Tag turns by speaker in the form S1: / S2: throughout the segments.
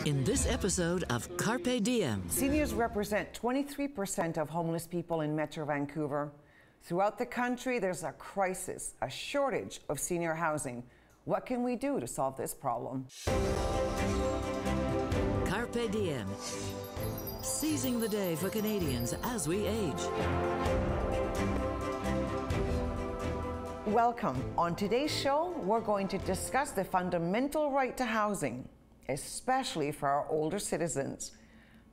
S1: In this episode of CARPe Diem.
S2: Seniors represent 23% of homeless people in Metro Vancouver. Throughout the country, there's a crisis, a shortage of senior housing. What can we do to solve this problem?
S1: CARPe Diem. Seizing the day for Canadians as we age.
S2: Welcome. On today's show, we're going to discuss the fundamental right to housing, especially for our older citizens.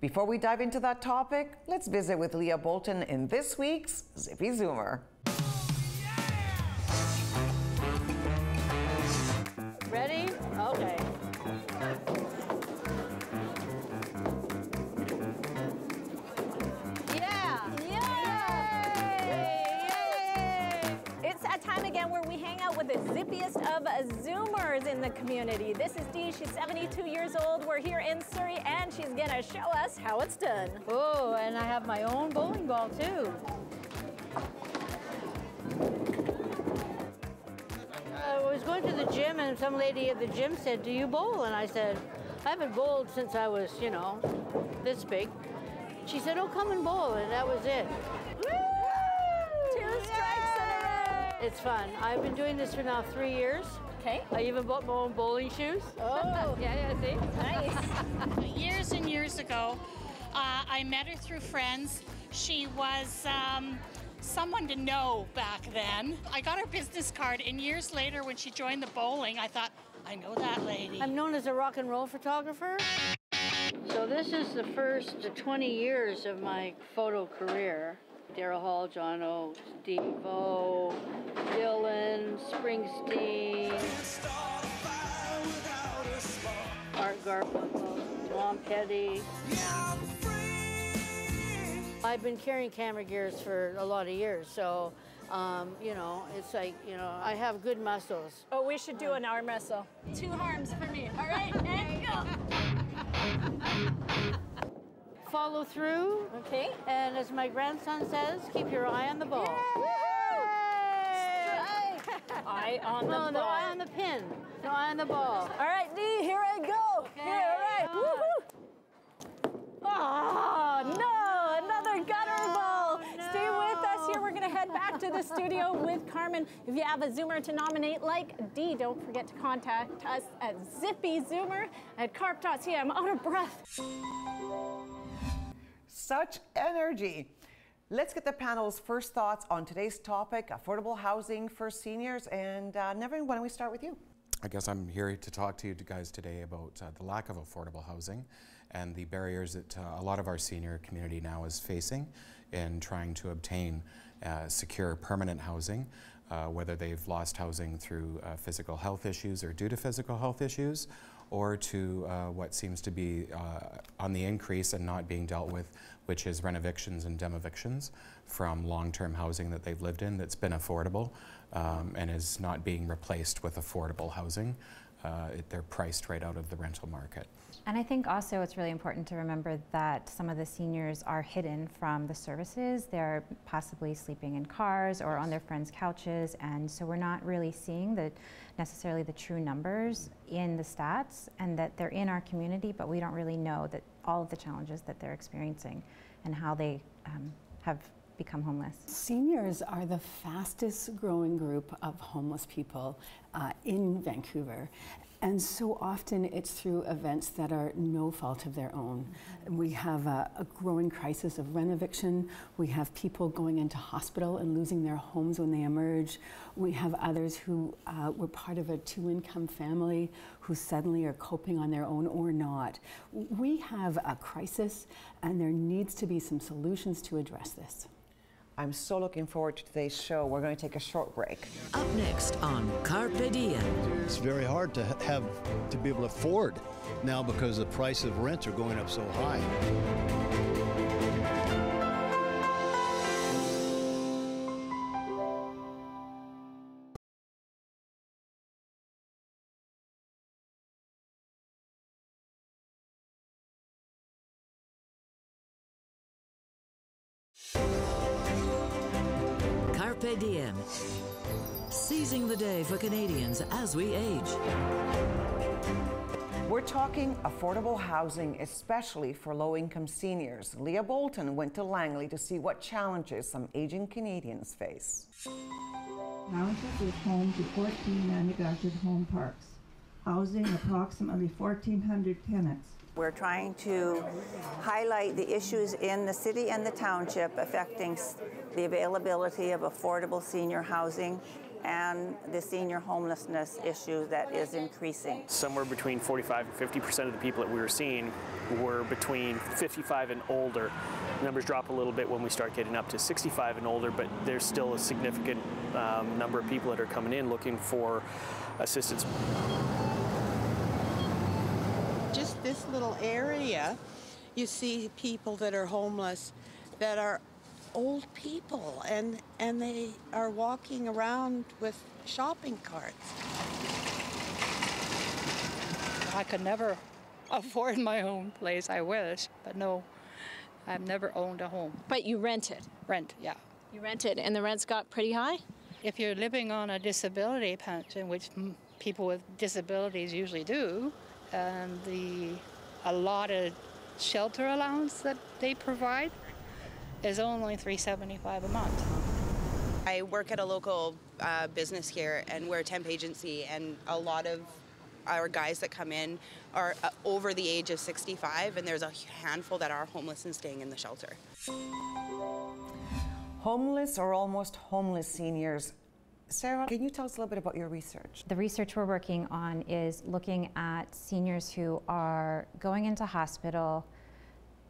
S2: Before we dive into that topic, let's visit with Leah Bolton in this week's Zippy Zoomer.
S3: Ready? Okay.
S4: Where we hang out with the zippiest of Zoomers in the community. This is Dee. She's 72 years old. We're here in Surrey, and she's gonna show us how it's done.
S3: Oh, and I have my own bowling ball too. I was going to the gym, and some lady at the gym said, "Do you bowl?" And I said, "I haven't bowled since I was, you know, this big." She said, "Oh, come and bowl," and that was it. It's fun. I've been doing this for now 3 years.
S4: Okay.
S3: I even bought my own bowling shoes. Oh. yeah, see?
S4: Nice.
S5: Years and years ago, I met her through friends. She was someone to know back then. I got her business card, and years later when she joined the bowling, I thought, I know that lady.
S3: I'm known as a rock and roll photographer. So this is the first 20 years of my photo career. Daryl Hall, John O, Devo, Dylan, Springsteen, Art Garfunkel, Tom Petty. I've been carrying camera gears for a lot of years, so, you know, it's like, you know, I have good muscles.
S4: Oh, we should do an arm wrestle. 2 arms for me. All right, and go.
S3: Follow through.
S4: Okay.
S3: And as my grandson says, keep your eye on the ball.
S4: Eye on the ball.
S3: No eye on the pin. No eye on the ball.
S4: All right, Dee, here I go.
S3: Okay.
S4: Here, all right. Woo-hoo. Oh, no, another gutter ball.
S3: No.
S4: Stay with us here. We're going to head back to the studio with Carmen. If you have a Zoomer to nominate like Dee, don't forget to contact us at zippyzoomer@carp.ca. I'm out of breath.
S2: Such energy. Let's get the panel's first thoughts on today's topic, affordable housing for seniors. And Nevin, why don't we start with you?
S6: I guess I'm here to talk to you guys today about the lack of affordable housing and the barriers that a lot of our senior community now is facing in trying to obtain secure permanent housing, whether they've lost housing through physical health issues or due to physical health issues, or to what seems to be on the increase and not being dealt with, which is renovictions and demevictions from long-term housing that they've lived in that's been affordable and is not being replaced with affordable housing. They're priced right out of the rental market.
S7: And I think also it's really important to remember that some of the seniors are hidden from the services. They're possibly sleeping in cars or on their friends' couches, and so we're not really seeing necessarily the true numbers in the stats, and that they're in our community, but we don't really know that all of the challenges that they're experiencing and how they have become homeless.
S8: Seniors are the fastest growing group of homeless people in Vancouver. And so often it's through events that are no fault of their own. We have a growing crisis of renoviction. We have people going into hospital and losing their homes when they emerge. We have others who were part of a 2-income family who suddenly are coping on their own or not. We have a crisis, and there needs to be some solutions to address this.
S2: I'm so looking forward to today's show. We're going to take a short break.
S1: Up next on CARPe Diem.
S9: It's very hard to be able to afford now because the price of rents are going up so high.
S1: CARPe Diem. Seizing the day for Canadians as we age.
S2: We're talking affordable housing, especially for low-income seniors. Leah Bolton went to Langley to see what challenges some aging Canadians face.
S10: Township is home to 14 manufactured home parks, housing approximately 1,400 tenants.
S11: We're trying to highlight the issues in the city and the township affecting the availability of affordable senior housing and the senior homelessness issue that is increasing.
S12: Somewhere between 45 and 50% of the people that we were seeing were between 55 and older. The numbers drop a little bit when we start getting up to 65 and older, but there's still a significant number of people that are coming in looking for assistance.
S13: Just this little area, you see people that are homeless that are old people, and they are walking around with shopping carts.
S14: I could never afford my own place. I wish, but no, I've never owned a home.
S4: But you rented?
S14: Rent, yeah.
S4: You rented, and the rents got pretty high?
S14: If you're living on a disability pension, which people with disabilities usually do, and the allotted shelter allowance that they provide is only $375 a month.
S15: I work at a local business here, and we're a temp agency, and a lot of our guys that come in are over the age of 65, and there's a handful that are homeless and staying in the shelter.
S2: Homeless or almost homeless seniors. Sarah, can you tell us a little bit about your research?
S7: The research we're working on is looking at seniors who are going into hospital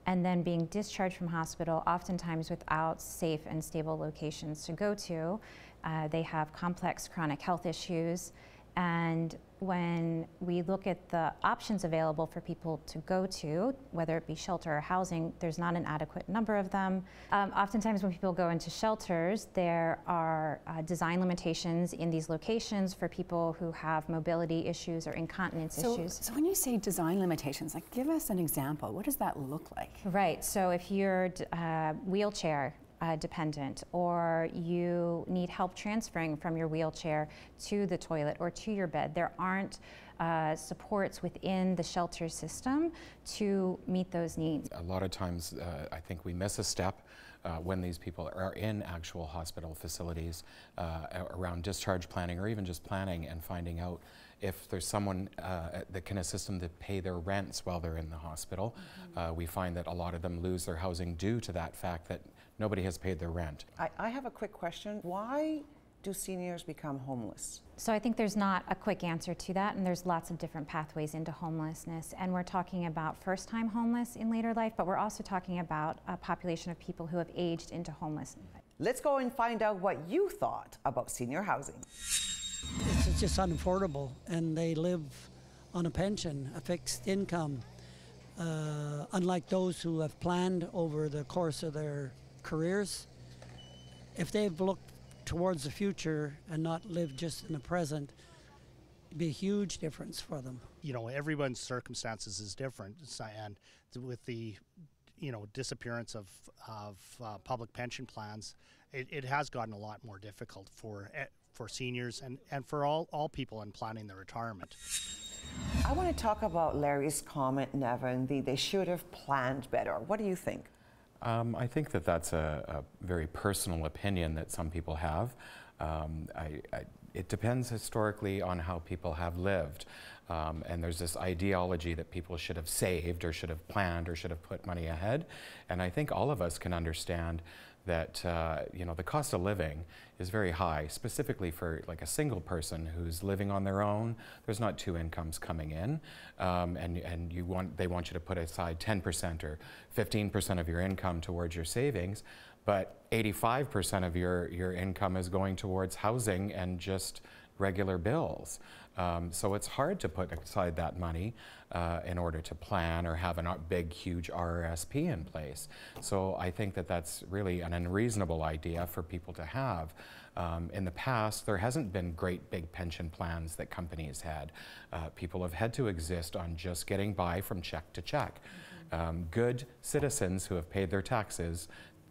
S7: and then being discharged from hospital, oftentimes without safe and stable locations to go to. They have complex chronic health issues, and when we look at the options available for people to go to, whether it be shelter or housing, there's not an adequate number of them. Oftentimes when people go into shelters, there are design limitations in these locations for people who have mobility issues or incontinence issues.
S8: So when you say design limitations, like give us an example. What does that look like?
S7: Right, so if you're wheelchair dependent, or you need help transferring from your wheelchair to the toilet or to your bed, there aren't supports within the shelter system to meet those needs.
S6: A lot of times I think we miss a step when these people are in actual hospital facilities around discharge planning, or even just planning and finding out if there's someone that can assist them to pay their rents while they're in the hospital. We find that a lot of them lose their housing due to that fact that nobody has paid their rent.
S2: I have a quick question. Why do seniors become homeless?
S7: So I think there's not a quick answer to that, and there's lots of different pathways into homelessness. And we're talking about first-time homeless in later life, but we're also talking about a population of people who have aged into homelessness.
S2: Let's go and find out what you thought about senior housing.
S16: It's just unaffordable, and they live on a pension, a fixed income. Unlike those who have planned over the course of their careers, if they've looked towards the future and not live just in the present, it'd be a huge difference for them.
S17: You know, everyone's circumstances is different, and with the disappearance of public pension plans, it has gotten a lot more difficult for seniors and for all people in planning their retirement.
S2: I want to talk about Larry's comment, Nevin, they should have planned better. What do you think?
S6: I think that that's a very personal opinion that some people have. It depends historically on how people have lived. And there's this ideology that people should have saved or should have planned or should have put money ahead. And I think all of us can understand that the cost of living is very high, specifically for like a single person who's living on their own. There's not two incomes coming in, and they want you to put aside 10% or 15% of your income towards your savings, but 85% of your income is going towards housing and just regular bills. So it's hard to put aside that money in order to plan or have a big, huge RRSP in place. So I think that that's really an unreasonable idea for people to have. In the past, there hasn't been great big pension plans that companies had. People have had to exist on just getting by from check to check. Good citizens who have paid their taxes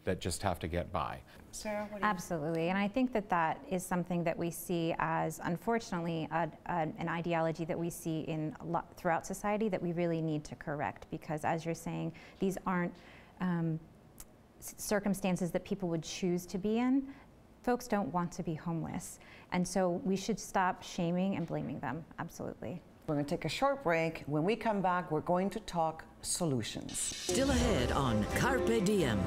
S6: that just have to get by.
S2: Sarah, what do you
S7: Absolutely, and I think that that is something that we see as, unfortunately, an ideology that we see in throughout society that we really need to correct, because as you're saying, these aren't circumstances that people would choose to be in. Folks don't want to be homeless, and so we should stop shaming and blaming them, absolutely.
S2: We're going to take a short break. When we come back, we're going to talk solutions.
S1: Still ahead on CARPE Diem.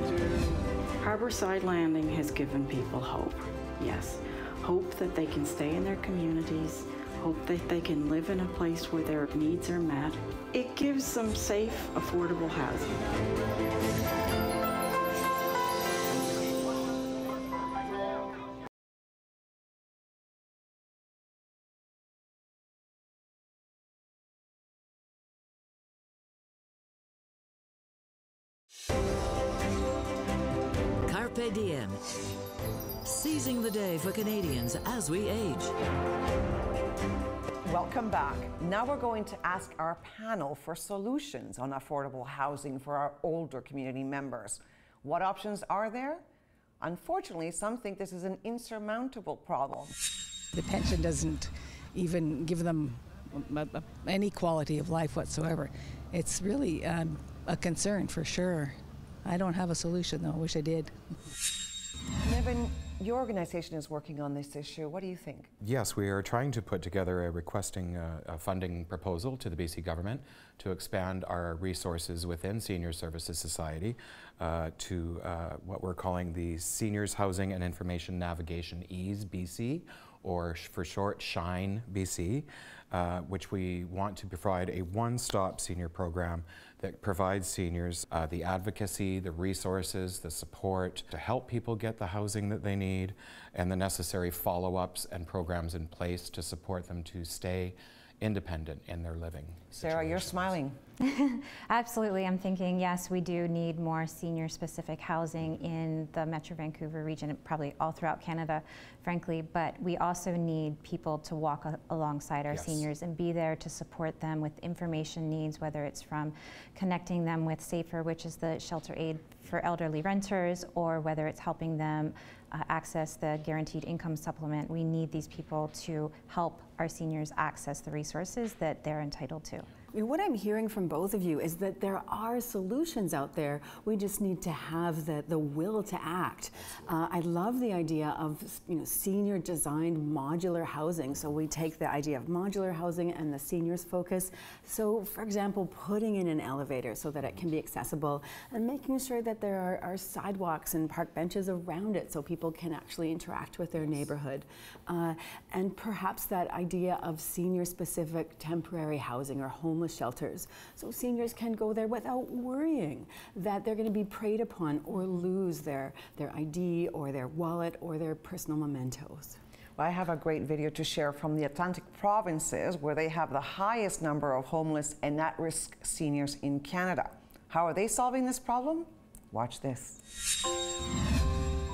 S18: Harborside Landing has given people hope, yes. Hope that they can stay in their communities, hope that they can live in a place where their needs are met. It gives them safe, affordable housing.
S1: CARPE Diem. Seizing the day for Canadians as we age.
S2: Welcome back. Now we're going to ask our panel for solutions on affordable housing for our older community members. What options are there? Unfortunately, some think this is an insurmountable problem.
S19: The pension doesn't even give them any quality of life whatsoever. It's really a concern for sure. I don't have a solution though, I wish I did.
S2: Nevin, your organization is working on this issue. What do you think?
S6: Yes, we are trying to put together requesting a funding proposal to the BC government to expand our resources within Senior Services Society to what we're calling the Seniors Housing and Information Navigation Ease BC, or for short, SHINE BC, which we want to provide a one-stop senior program that provides seniors the advocacy, the resources, the support to help people get the housing that they need, and the necessary follow-ups and programs in place to support them to stay independent in their living.
S2: Sarah, you're smiling.
S7: Absolutely. I'm thinking, yes, we do need more senior-specific housing in the Metro Vancouver region, probably all throughout Canada, frankly, but we also need people to walk alongside our seniors and be there to support them with information needs, whether it's from connecting them with SAFER, which is the shelter aid for elderly renters, or whether it's helping them access the guaranteed income supplement. We need these people to help our seniors access the resources that they're entitled to.
S8: What I'm hearing from both of you is that there are solutions out there. We just need to have the will to act. I love the idea of senior designed modular housing. So we take the idea of modular housing and the seniors focus. So for example, putting in an elevator so that it can be accessible and making sure that there are sidewalks and park benches around it so people can actually interact with their neighborhood. And perhaps that idea of senior specific temporary housing or homeless shelters, so seniors can go there without worrying that they're going to be preyed upon or lose their ID or their wallet or their personal mementos.
S2: Well, I have a great video to share from the Atlantic provinces where they have the highest number of homeless and at-risk seniors in Canada. How are they solving this problem? Watch this.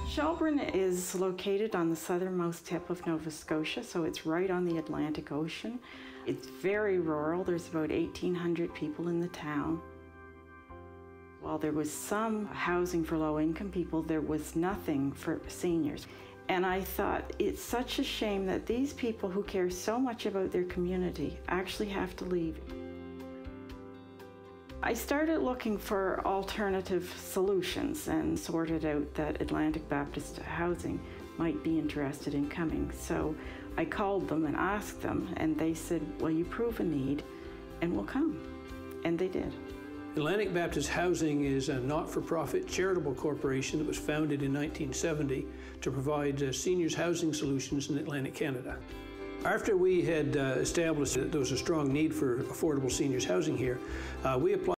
S18: Shelburne is located on the southernmost tip of Nova Scotia, so it's right on the Atlantic Ocean. It's very rural. There's about 1,800 people in the town. While there was some housing for low-income people, there was nothing for seniors. And I thought, it's such a shame that these people who care so much about their community actually have to leave. I started looking for alternative solutions and sorted out that Atlantic Baptist Housing might be interested in coming. So I called them and asked them, and they said, well, you prove a need and we'll come. And they did.
S20: Atlantic Baptist Housing is a not-for-profit charitable corporation that was founded in 1970 to provide seniors housing solutions in Atlantic Canada. After we had established that there was a strong need for affordable seniors housing here, we applied